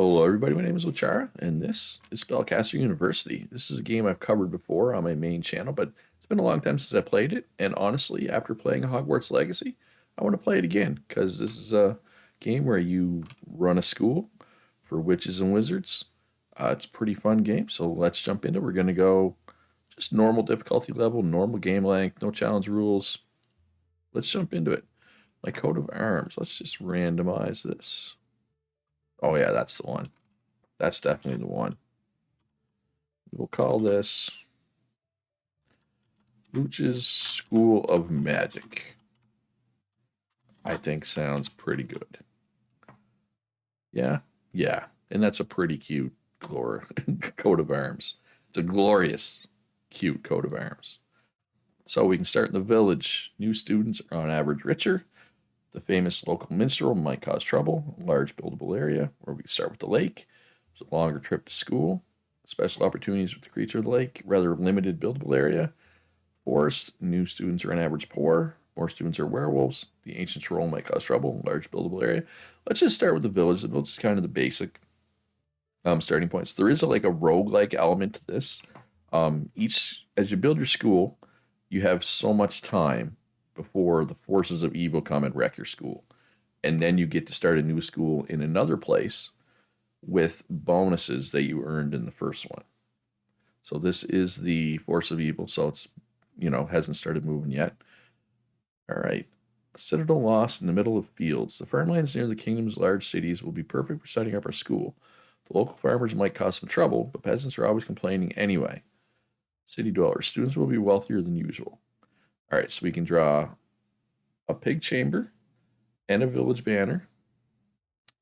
Hello, everybody. My name is Ochara, and this is Spellcaster University. This is a game I've covered before on my main channel, but it's been a long time since I played it. And honestly, after playing Hogwarts Legacy, I want to play it again because this is a game where you run a school for witches and wizards. It's a pretty fun game, so let's jump into it. We're going to go just normal difficulty level, normal game length, no challenge rules. Let's jump into it. My coat of arms. Let's just randomize this. Oh, yeah, that's the one. That's definitely the one. We'll call this Luch's School of Magic. I think sounds pretty good. Yeah, yeah. And that's a pretty cute coat of arms. It's a glorious, cute coat of arms. So we can start in the village. New students are on average richer. The famous local minstrel might cause trouble. Large buildable area, or we can start with the lake. It's a longer trip to school. Special opportunities with the creature of the lake. Rather limited buildable area. Forest. New students are on average poor. More students are werewolves. The ancient's role might cause trouble. Large buildable area. Let's just start with the village. The village is kind of the basic starting points. There is like a roguelike element to this. Each as you build your school, you have so much time before the forces of evil come and wreck your school. And then you get to start a new school in another place with bonuses that you earned in the first one. So this is the force of evil. So it's, hasn't started moving yet. All right. A citadel lost in the middle of fields. The farmlands near the kingdom's large cities will be perfect for setting up our school. The local farmers might cause some trouble, but peasants are always complaining anyway. City dwellers. Students will be wealthier than usual. All right, so we can draw a pig chamber and a village banner.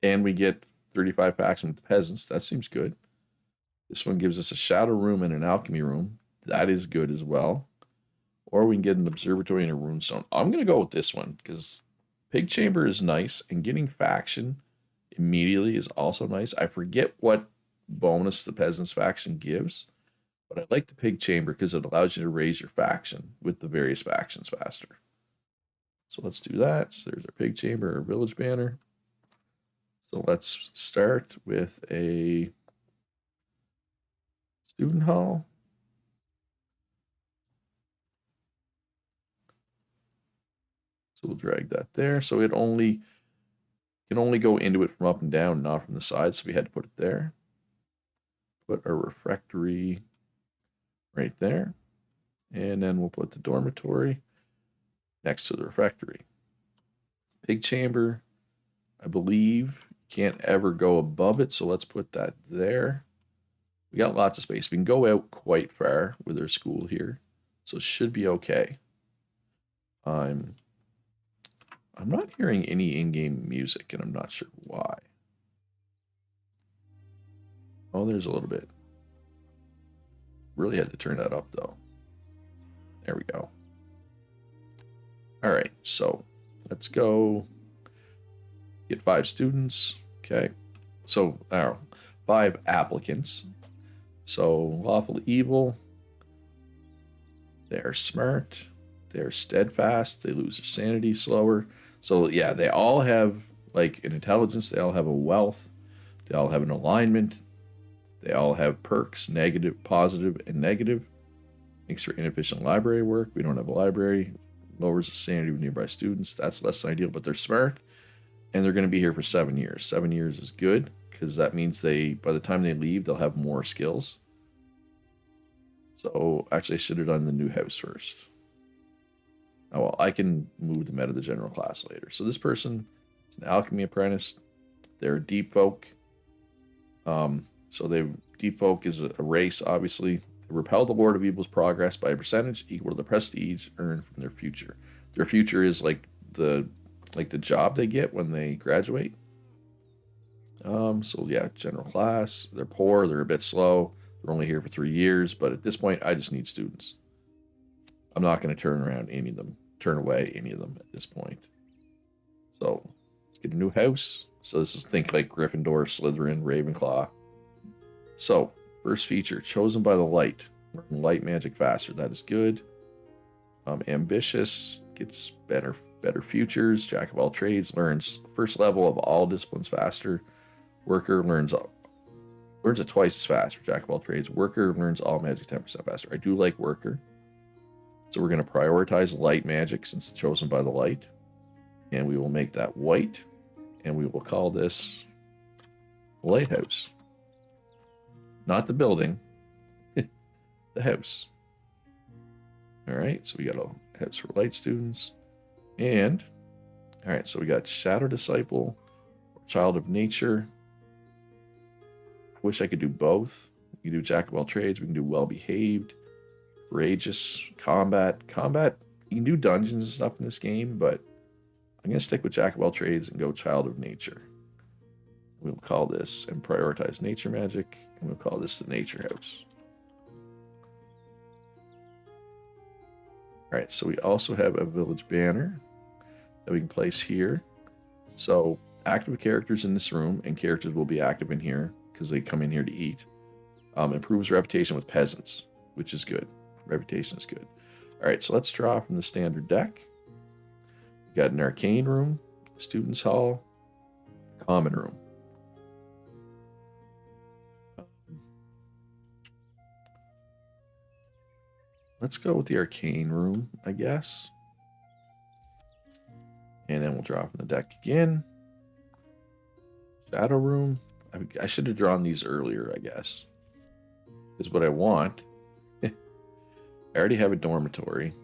And we get 35 packs from the peasants. That seems good. This one gives us a shadow room and an alchemy room. That is good as well. Or we can get an observatory and a runestone. I'm going to go with this one because pig chamber is nice, and getting faction immediately is also nice. I forget what bonus the peasants faction gives, but I like the pig chamber because it allows you to raise your faction with the various factions faster. So let's do that. So there's our pig chamber, our village banner. So let's start with a student hall. So we'll drag that there. So it can only go into it from up and down, not from the side. So we had to put it there. Put our refectory right there. And then we'll put the dormitory next to the refectory. Pig chamber, I believe, can't ever go above it. So let's put that there. We got lots of space. We can go out quite far with our school here. So it should be okay. I'm not hearing any in-game music, and I'm not sure why. Oh, there's a little bit. Really had to turn that up, though. There we go. All right, so let's go get 5 students. Okay, so 5 applicants. So lawful evil. They're smart. They're steadfast. They lose their sanity slower. So yeah, they all have like an intelligence. They all have a wealth. They all have an alignment. They all have perks, negative, positive, and negative. Makes for inefficient library work. We don't have a library. Lowers the sanity of nearby students. That's less than ideal, but they're smart. And they're going to be here for 7 years. 7 years is good because that means by the time they leave, they'll have more skills. So actually, I should have done the new house first. Oh, well, I can move them out of the general class later. So this person is an alchemy apprentice. They're deep folk. So deep folk is a race, obviously. They repel the Lord of Evil's progress by a percentage equal to the prestige earned from their future. Their future is like the job they get when they graduate. So yeah, general class. They're poor. They're a bit slow. They're only here for 3 years, but at this point, I just need students. I'm not going to turn away any of them at this point. So let's get a new house. So this is, think like Gryffindor, Slytherin, Ravenclaw. So first feature, chosen by the light. Learn light magic faster. That is good. Ambitious, gets better futures. Jack of all trades, learns first level of all disciplines faster. Worker learns it twice as fast for Jack of all trades. Worker learns all magic 10% faster. I do like Worker. So we're going to prioritize light magic since it's chosen by the light. And we will make that white. And we will call this Lighthouse. Not the building, the house. All right, so we got a house for light students. And, all right, so we got Shadow Disciple, Child of Nature. I wish I could do both. We can do Jack of all trades. We can do Well Behaved, Courageous, Combat. Combat, you can do dungeons and stuff in this game, but I'm going to stick with Jack of all trades and go Child of Nature. We'll call this and prioritize nature magic, and we'll call this the Nature House. All right, so we also have a village banner that we can place here. So active characters in this room, and characters will be active in here because they come in here to eat. Improves reputation with peasants, which is good. Reputation is good. All right, so let's draw from the standard deck. We got an arcane room, students hall, common room. Let's go with the arcane room, I guess. And then we'll draw from the deck again. Shadow room. I should have drawn these earlier, I guess. Is what I want. I already have a dormitory.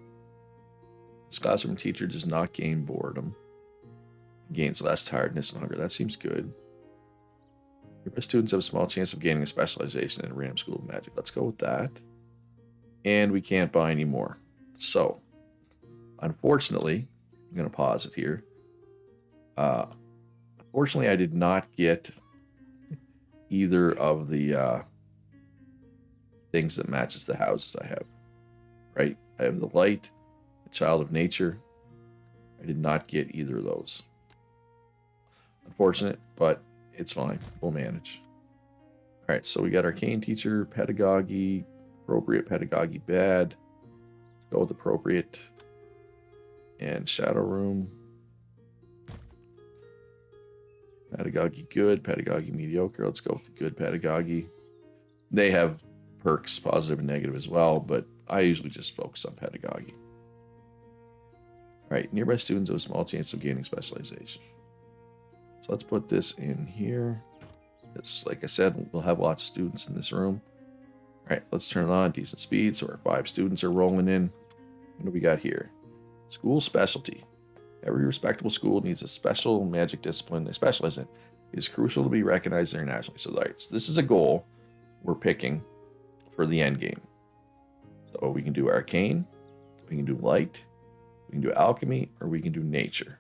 This classroom teacher does not gain boredom. Gains less tiredness and hunger. That seems good. Your students have a small chance of gaining a specialization in a random school of magic. Let's go with that. And we can't buy any more. So, unfortunately, I'm going to pause it here. Unfortunately, I did not get either of the things that matches the houses I have. Right? I have the light, the Child of Nature. I did not get either of those. Unfortunate, but it's fine. We'll manage. All right, so we got Arcane Teacher, Pedagogy, Appropriate, Pedagogy, Bad. Let's go with Appropriate. And Shadow Room. Pedagogy, Good. Pedagogy, Mediocre. Let's go with the Good Pedagogy. They have perks, positive and negative as well, but I usually just focus on Pedagogy. All right, nearby students have a small chance of gaining specialization. So let's put this in here. Because, like I said, we'll have lots of students in this room. All right, let's turn it on. Decent speed. So our 5 students are rolling in. What do we got here? School specialty. Every respectable school needs a special magic discipline they specialize in. It is crucial to be recognized internationally. So, this is a goal we're picking for the end game. So we can do arcane, we can do light, we can do alchemy, or we can do nature.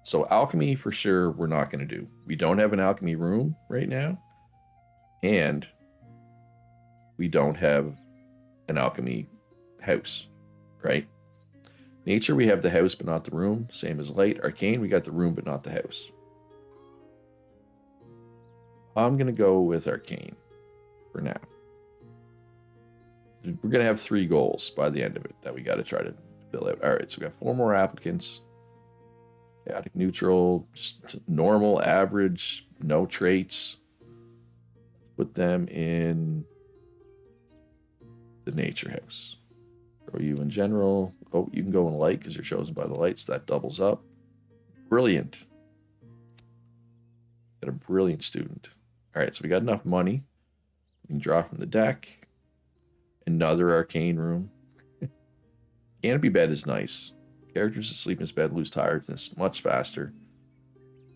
So alchemy, for sure, we're not going to do. We don't have an alchemy room right now. And we don't have an alchemy house, right? Nature, we have the house, but not the room. Same as light. Arcane, we got the room, but not the house. I'm going to go with arcane for now. We're going to have 3 goals by the end of it that we got to try to fill out. All right, so we got 4 more applicants. Chaotic, neutral, just normal, average, no traits. Put them in the nature house. Throw you in general. Oh, you can go in light because you're chosen by the lights. That doubles up. Brilliant. Got a brilliant student. All right, so we got enough money. We can draw from the deck. Another arcane room. Canopy bed is nice. Characters asleep in his bed lose tiredness much faster.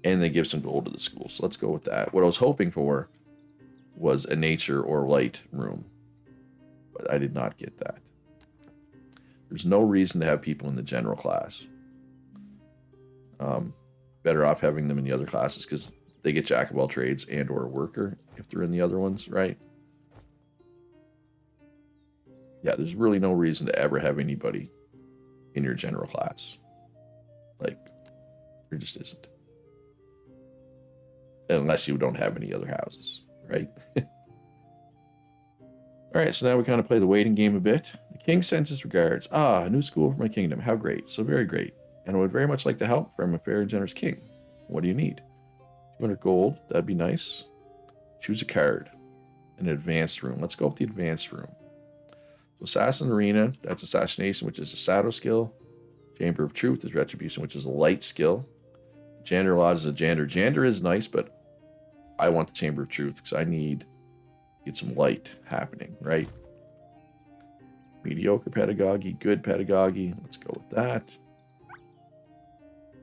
And they give some gold to the school. So let's go with that. What I was hoping for was a nature or light room. But I did not get that. There's no reason to have people in the general class. Better off having them in the other classes because they get jack of all trades and or worker if they're in the other ones, right? Yeah, there's really no reason to ever have anybody in your general class. Like, there just isn't. Unless you don't have any other houses, right? All right, so now we kind of play the waiting game a bit. The king sends his regards. Ah, a new school for my kingdom. How great. So very great. And I would very much like to help from a fair and generous king. What do you need? 200 gold. That'd be nice. Choose a card. An advanced room. Let's go with the advanced room. So Assassin Arena, that's Assassination, which is a shadow skill. Chamber of Truth is Retribution, which is a light skill. Jander Lodge is a Jander. Jander is nice, but I want the Chamber of Truth because I need to get some light happening, right? Mediocre pedagogy, good pedagogy. Let's go with that.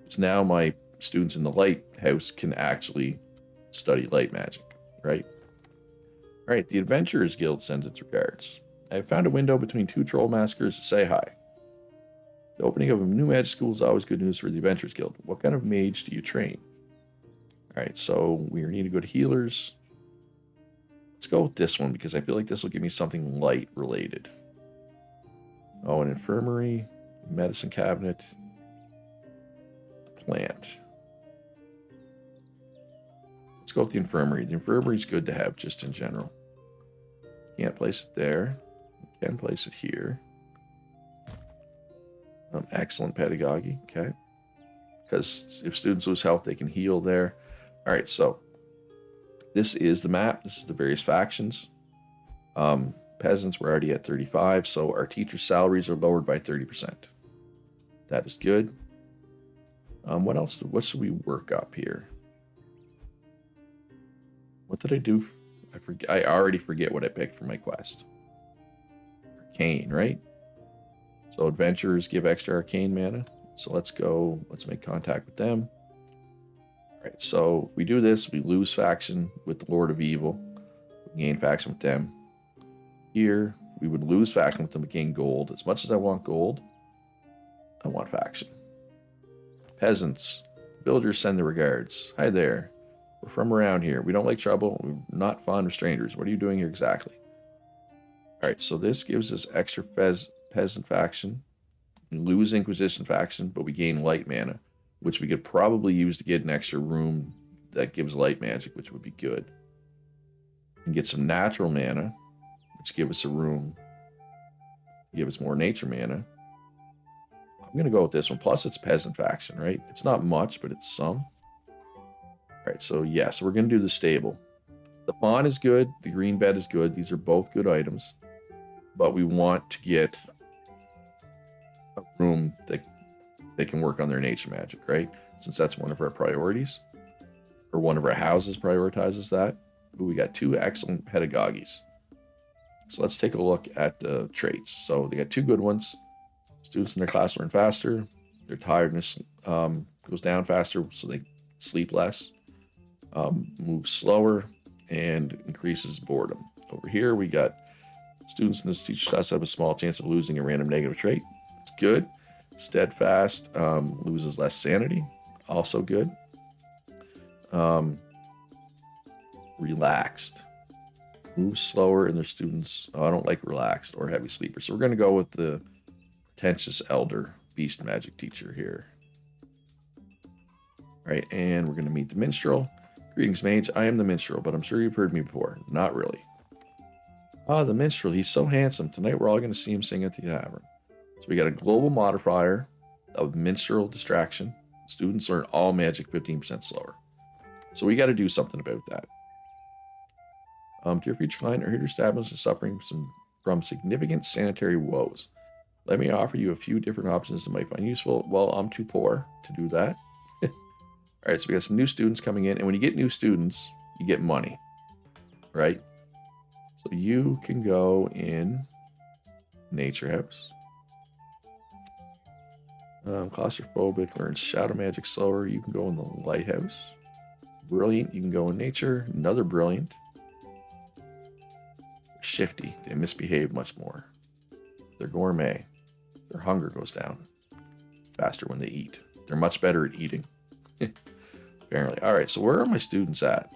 So now my students in the light house can actually study light magic, right? All right, the Adventurers Guild sends its regards. I have found a window between two troll massacres to say hi. The opening of a new magic school is always good news for the Adventurers Guild. What kind of mage do you train? All right, so we need to go to healers. Let's go with this one because I feel like this will give me something light related. Oh, an infirmary, medicine cabinet, plant. Let's go with the infirmary. The infirmary is good to have just in general. Can't place it there. Can place it here. Excellent pedagogy. Okay. Because if students lose health, they can heal there. All right, so this is the map. This is the various factions. Peasants, we're already at 35, so our teachers' salaries are lowered by 30%. That is good. What else? What should we work up here? What did I do? I already forget what I picked for my quest. Arcane, right? So adventurers give extra arcane mana. So let's go. Let's make contact with them. All right. So if we do this, we lose faction with the Lord of Evil. We gain faction with them. Here, we would lose faction with them, gain gold. As much as I want gold, I want faction. Peasants, villagers send their regards. Hi there. We're from around here. We don't like trouble. We're not fond of strangers. What are you doing here exactly? All right, so this gives us extra peasant faction. We lose Inquisition faction, but we gain light mana, which we could probably use to get an extra room that gives light magic, which would be good. And get some natural mana, which give us a room, give us more nature mana. I'm going to go with this one. Plus, it's peasant faction, right? It's not much, but it's some. All right, so yes, we're going to do the stable. The pawn is good. The green bed is good. These are both good items. But we want to get a room that they can work on their nature magic, right? Since that's one of our priorities. Or one of our houses prioritizes that. Ooh, we got two excellent pedagogies. So let's take a look at the traits. So they got two good ones. Students in their class learn faster. Their tiredness goes down faster, so they sleep less. Move slower, and increases boredom. Over here, we got students in this teacher's class have a small chance of losing a random negative trait. It's good. Steadfast loses less sanity. Also good. Relaxed. Move slower, and their students, I don't like relaxed or heavy sleepers. So we're going to go with the pretentious elder beast magic teacher here. All right, and we're going to meet the minstrel. Greetings, mage. I am the minstrel, but I'm sure you've heard me before. Not really. Ah, the minstrel. He's so handsome. Tonight we're all going to see him sing at the tavern. So we got a global modifier of minstrel distraction. Students learn all magic 15% slower. So we got to do something about that. Dear future client, our here to establish is suffering from significant sanitary woes. Let me offer you a few different options that might find useful. Well, I'm too poor to do that. All right, so we got some new students coming in. And when you get new students, you get money, right? So you can go in Nature House. Claustrophobic, learns Shadow Magic slower. You can go in the Lighthouse. Brilliant, you can go in Nature. Another Brilliant. Shifty, they misbehave much more. They're gourmet. Their hunger goes down faster when they eat. They're much better at eating. Apparently. All right, so where are my students at?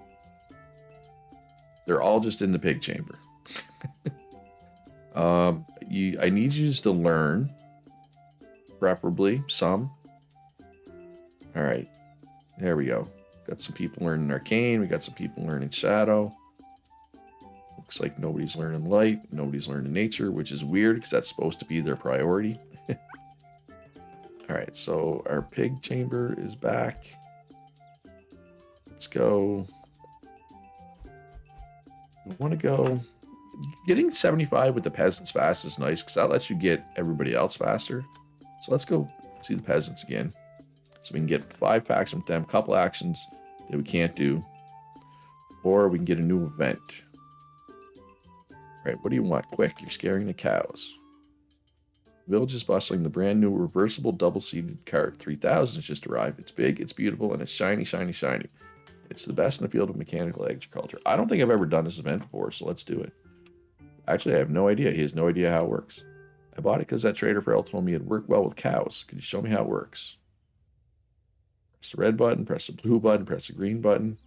They're all just in the pig chamber. I need you to learn, preferably some. All right, there we go. Got some people learning arcane. We got some people learning shadow. Looks like nobody's learning light. Nobody's learning nature, which is weird because that's supposed to be their priority. All right, so our pig chamber is back. Let's go. I want to go. Getting 75 with the peasants fast is nice because that lets you get everybody else faster. So let's go see the peasants again. So we can get 5 packs with them, couple actions that we can't do. Or we can get a new event. All right, what do you want? Quick, you're scaring the cows. Village is bustling. The brand new reversible double-seated cart 3000 has just arrived. It's big, it's beautiful, and it's shiny, shiny, shiny. It's the best in the field of mechanical agriculture. I don't think I've ever done this event before, so let's do it. Actually, I have no idea. He has no idea how it works. I bought it because that trader Farrell told me it'd work well with cows. Could you show me how it works? Press the red button, press the blue button, press the green button.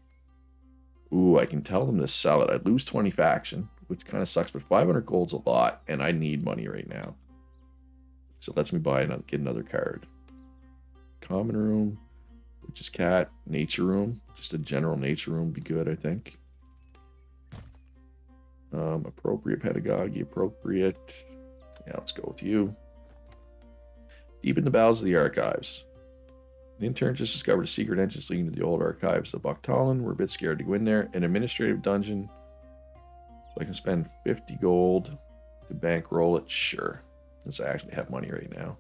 Ooh, I can tell them to sell it. I lose 20 faction, which kind of sucks, but 500 gold's a lot, and I need money right now. So it lets me buy another, get another card. Common room, which is cat. Nature room, just a general nature room would be good, I think. Appropriate pedagogy, appropriate. Yeah, let's go with you. Deep in the bowels of the archives. An intern just discovered a secret entrance leading to the old archives of Bucktallen. We're a bit scared to go in there. An administrative dungeon. So I can spend 50 gold to bankroll it. Sure. Since I actually have money right now.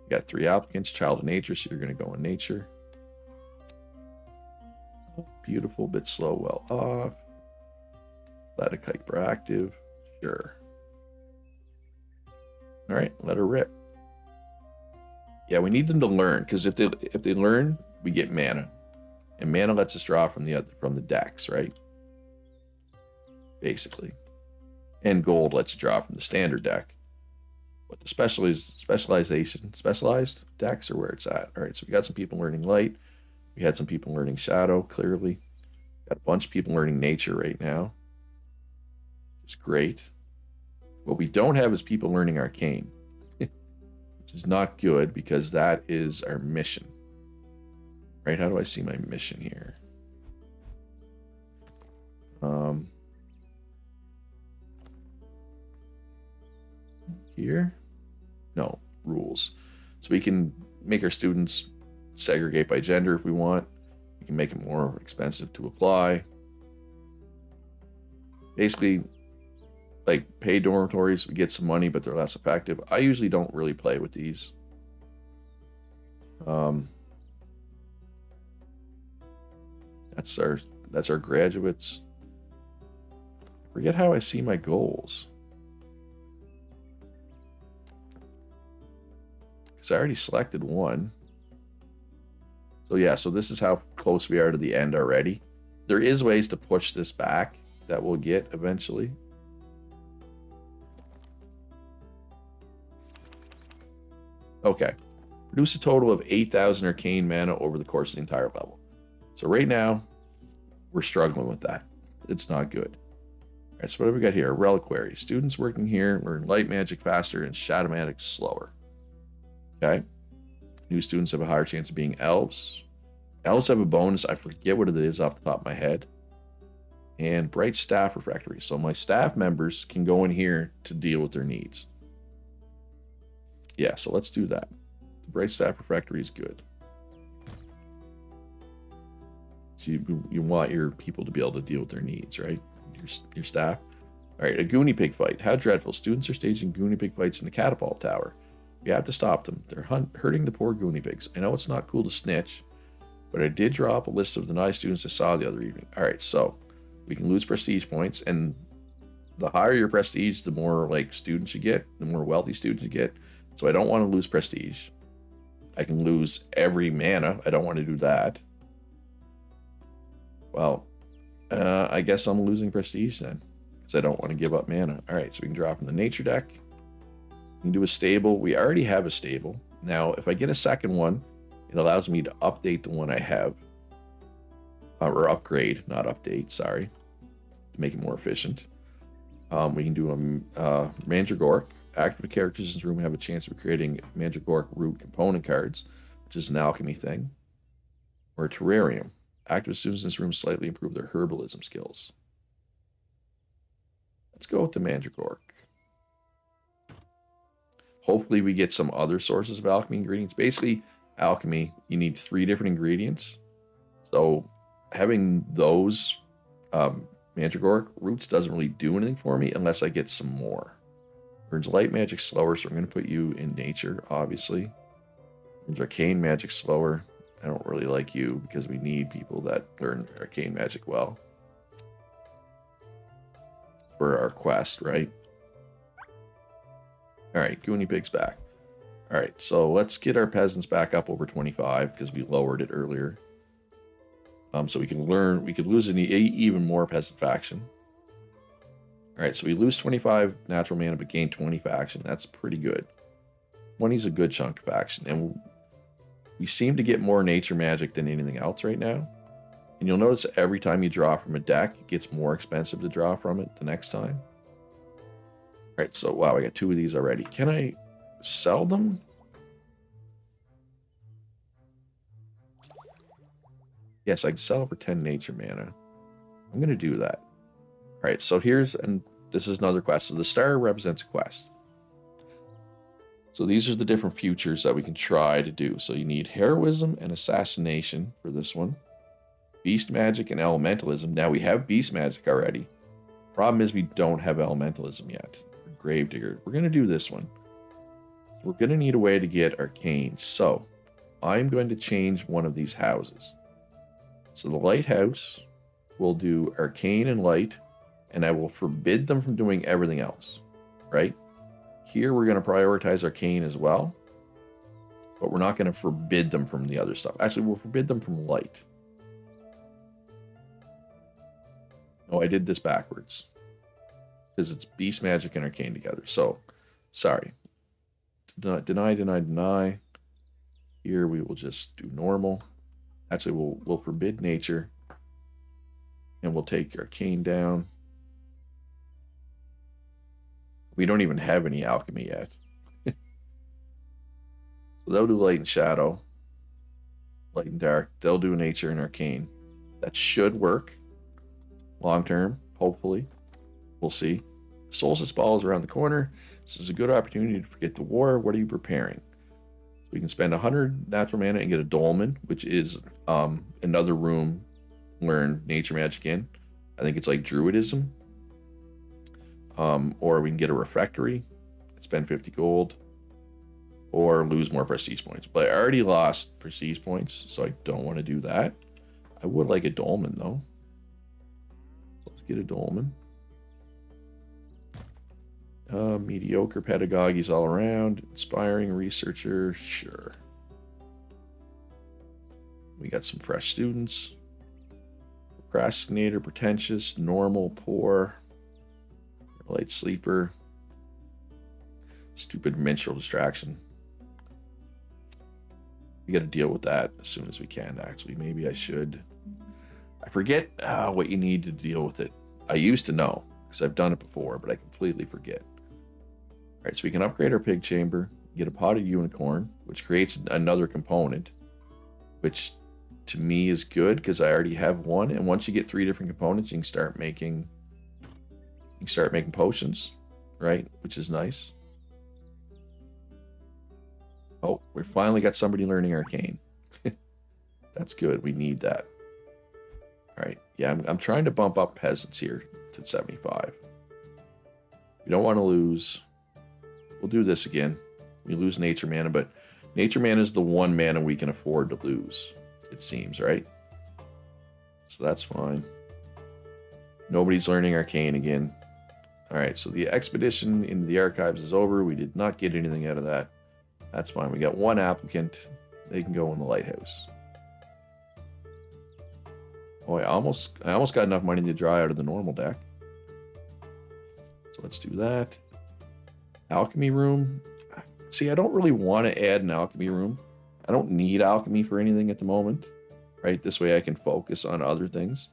We got 3 applicants. Child of nature, so you're going to go in nature. Beautiful, bit slow, well off. Athletic, hyperactive. Sure. All right, let her rip. Yeah, we need them to learn, because if they learn, we get mana, and mana lets us draw from the decks, right? Basically, and gold lets you draw from the standard deck. But the specialized decks are where it's at. All right, so we got some people learning light. We had some people learning shadow. Clearly, got a bunch of people learning nature right now. It's great. What we don't have is people learning arcane. Is not good because that is our mission. Right? How do I see my mission here? Here? No, rules. So we can make our students segregate by gender if we want. We can make it more expensive to apply. Basically, like paid dormitories, we get some money, but they're less effective. I usually don't really play with these. That's our graduates. I forget how I see my goals. Because I already selected one. So yeah, so this is how close we are to the end already. There is ways to push this back that we'll get eventually. Okay, produce a total of 8,000 arcane mana over the course of the entire level. So right now, we're struggling with that. It's not good. All right, so what do we got here? Reliquary. Students working here learn light magic faster and shadow magic slower. Okay. New students have a higher chance of being elves. Elves have a bonus. I forget what it is off the top of my head. And bright staff refractory. So my staff members can go in here to deal with their needs. Yeah, so let's do that. The bright staff refractory is good. So you want your people to be able to deal with their needs, right? Your staff. All right, a Goonie Pig fight. How dreadful. Students are staging Goonie Pig fights in the catapult tower. We have to stop them. They're hurting the poor Goonie Pigs. I know it's not cool to snitch, but I did draw up a list of the nice students I saw the other evening. All right, so we can lose prestige points, and the higher your prestige, the more like students you get, the more wealthy students you get. So I don't want to lose prestige. I can lose every mana. I don't want to do that. Well, I guess I'm losing prestige then, because I don't want to give up mana. All right, so we can draw from the nature deck. We can do a stable. We already have a stable. Now, if I get a second one, it allows me to update the one I have. Or upgrade, not update, sorry. To make it more efficient. We can do a Mandragork. Active characters in this room have a chance of creating Mandragork root component cards, which is an alchemy thing. Or a terrarium. Active students in this room slightly improve their herbalism skills. Let's go with the Mandragork. Hopefully we get some other sources of alchemy ingredients. Basically, alchemy, you need 3 different ingredients. So having those Mandragora. Roots doesn't really do anything for me unless I get some more. Burns light magic slower, so I'm going to put you in nature, obviously. Burns arcane magic slower. I don't really like you because we need people that learn arcane magic well for our quest, right? All right, Goonie Pig's back. All right, so let's get our peasants back up over 25 because we lowered it earlier. So we can learn, we could lose an even more peasant faction. All right, so we lose 25 natural mana but gain 20 faction. That's pretty good. 20 is a good chunk of faction, and we seem to get more nature magic than anything else right now. And you'll notice every time you draw from a deck, it gets more expensive to draw from it the next time. All right, so wow, I got 2 of these already. Can I sell them? Yes, I can sell for 10 nature mana. I'm going to do that. All right, so here's, and this is another quest. So the star represents a quest. So these are the different futures that we can try to do. So you need heroism and assassination for this one. Beast magic and elementalism. Now we have beast magic already. Problem is we don't have elementalism yet. Gravedigger. We're going to do this one. We're going to need a way to get arcane. So I'm going to change one of these houses. So the lighthouse will do arcane and light, and I will forbid them from doing everything else, right? Here we're going to prioritize arcane as well, but we're not going to forbid them from the other stuff. Actually, we'll forbid them from light. Oh, I did this backwards because it's beast magic and arcane together. So, sorry. Deny. Here we will just do normal. Actually, we'll forbid nature, and we'll take arcane down. We don't even have any alchemy yet. So they'll do light and shadow, light and dark. They'll do nature and arcane. That should work long term, hopefully. We'll see. Solstice Ball is around the corner. This is a good opportunity to forget the war. What are you preparing? We can spend 100 natural mana and get a dolmen, which is another room, learn nature magic in. I think it's like druidism. Or we can get a refractory, spend 50 gold, or lose more prestige points. But I already lost prestige points, so I don't want to do that. I would like a dolmen, though. So let's get a dolmen. Mediocre pedagogies all around. Inspiring researcher, sure. We got some fresh students. Procrastinator, pretentious, normal, poor, light sleeper, stupid menstrual distraction. We got to deal with that as soon as we can, actually. Maybe I should. I forget what you need to deal with it. I used to know because I've done it before, but I completely forget. All right, so we can upgrade our pig chamber, get a potted unicorn, which creates another component, which to me is good because I already have one. And once you get 3 different components, you can start making potions, right? Which is nice. Oh, we finally got somebody learning arcane. That's good. We need that. All right. Yeah, I'm trying to bump up peasants here to 75. We don't want to lose. We'll do this again. We lose nature mana, but nature mana is the one mana we can afford to lose, it seems, right? So that's fine. Nobody's learning arcane again. All right, so the expedition into the archives is over. We did not get anything out of that. That's fine. We got 1 applicant. They can go in the lighthouse. Oh, I almost got enough money to draw out of the normal deck. So let's do that. Alchemy room. See, I don't really want to add an alchemy room. I don't need alchemy for anything at the moment, right? This way I can focus on other things.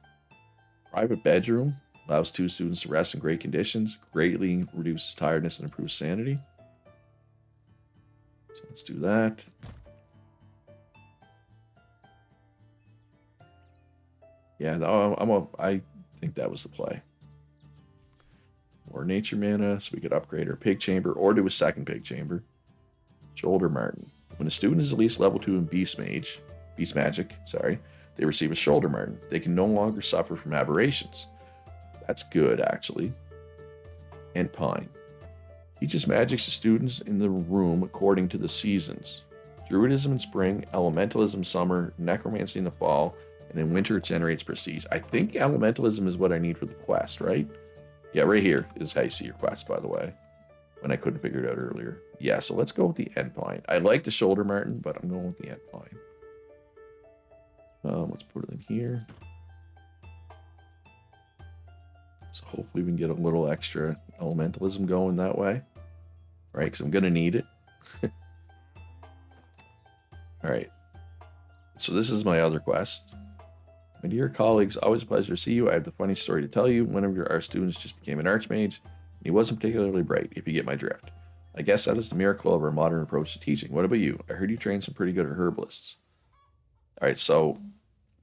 Private bedroom allows 2 students to rest in great conditions, greatly reduces tiredness and improves sanity. So let's do that. Yeah, I think that was the play. More nature mana, so we could upgrade our pig chamber or do a second pig chamber. Shoulder Martin. When a student is at least level 2 in beast magic, they receive a shoulder martin. They can no longer suffer from aberrations. That's good, actually. And pine. Teaches magic to students in the room according to the seasons. Druidism in spring, elementalism summer, necromancy in the fall, and in winter it generates prestige. I think elementalism is what I need for the quest, right? Yeah, right here is how you see your quest, by the way. When I couldn't figure it out earlier. Yeah, so let's go with the end pine. I like the shoulder martin, but I'm going with the end pine. Let's put it in here. So hopefully we can get a little extra elementalism going that way. Right, because I'm going to need it. Alright. So this is my other quest. My dear colleagues, always a pleasure to see you. I have the funny story to tell you. One of our students just became an archmage, and he wasn't particularly bright, if you get my drift. I guess that is the miracle of our modern approach to teaching. What about you? I heard you trained some pretty good herbalists. Alright, so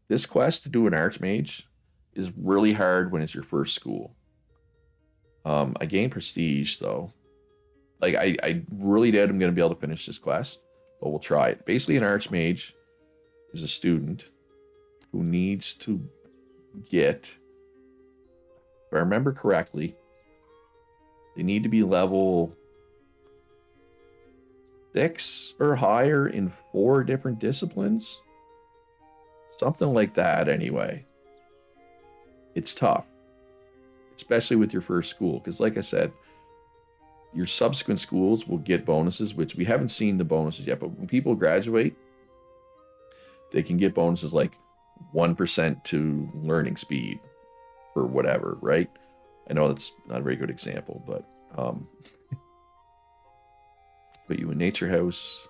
this quest to do an archmage is really hard when it's your first school. I gained prestige, though. Like, I really doubt I'm going to be able to finish this quest, but we'll try it. Basically, an archmage is a student who needs to get, if I remember correctly, they need to be level 6 or higher in 4 different disciplines. Something like that, anyway. It's tough, especially with your first school, because like I said, your subsequent schools will get bonuses, which we haven't seen the bonuses yet, but when people graduate, they can get bonuses like 1% to learning speed or whatever, right? I know that's not a very good example, but put you in Nature House.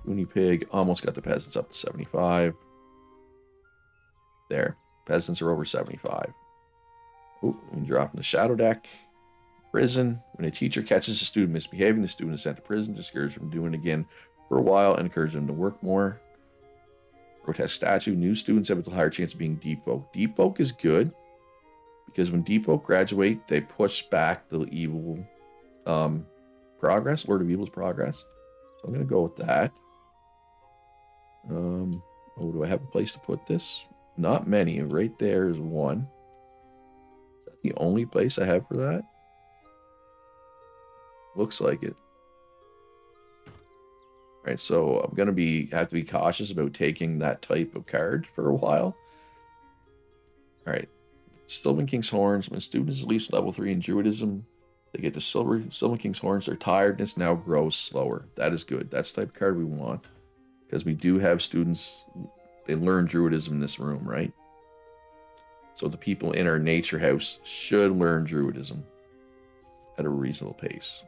Uni Pig almost got the peasants up to 75. There. Peasants are over 75. Oh, we can drop in the Shadow deck. Prison. When a teacher catches a student misbehaving, the student is sent to prison, discouraged from doing it again for a while, and encourage them to work more. Protest statue. New students have a higher chance of being deep folk. Deep folk is good because when deep folk graduate, they push back the evil progress, Lord of Evil's progress. So I'm going to go with that. Oh, do I have a place to put this? Not many. Right there is one. Is that the only place I have for that? Looks like it. All right, so I'm gonna have to be cautious about taking that type of card for a while. All right, Sylvan King's Horns. When a student is at least level 3 in Druidism, they get the Sylvan King's Horns. Their tiredness now grows slower. That is good. That's the type of card we want, because we do have students. They learn Druidism in this room, right? So the people in our Nature House should learn Druidism at a reasonable pace.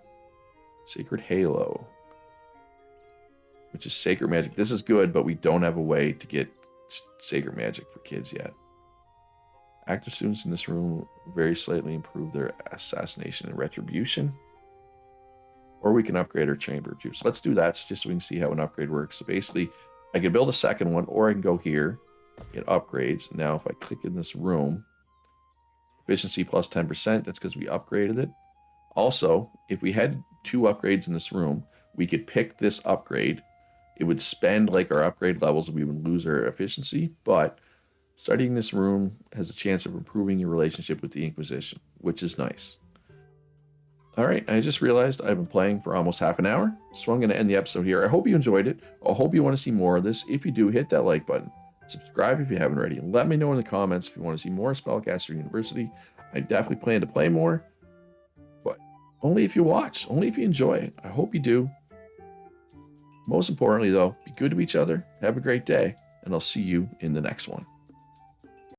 Sacred Halo, which is Sacred Magic. This is good, but we don't have a way to get Sacred Magic for kids yet. Active students in this room very slightly improve their Assassination and Retribution. Or we can upgrade our Chamber of Truth. So let's do that just so we can see how an upgrade works. So basically, I can build a second one, or I can go here, get upgrades. Now, if I click in this room, efficiency plus 10%, that's because we upgraded it. Also, if we had 2 upgrades in this room, we could pick this upgrade. It would spend like our upgrade levels and we would lose our efficiency, but studying this room has a chance of improving your relationship with the Inquisition, which is nice. All right, I just realized I've been playing for almost half an hour, so I'm going to end the episode here. I hope you enjoyed it. I hope you want to see more of this. If you do, hit that like button. Subscribe if you haven't already. And let me know in the comments if you want to see more Spellcaster University. I definitely plan to play more, but only if you watch, only if you enjoy it. I hope you do. Most importantly, though, be good to each other. Have a great day, and I'll see you in the next one.